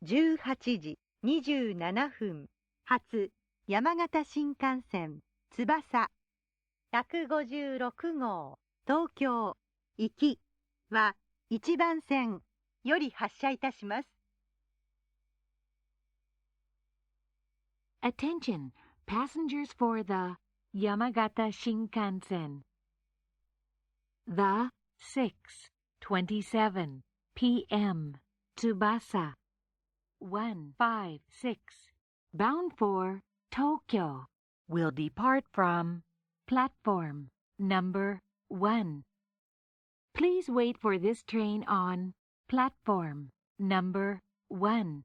18時27分発山形新幹線つばさ156号東京行きは1番線より発車いたします。Attention, passengers for the Yamagata Shinkansen. The 6:27 p.m. Tsubasa 156 bound for Tokyo will depart from platform number 1. Please wait for this train on platform number 1.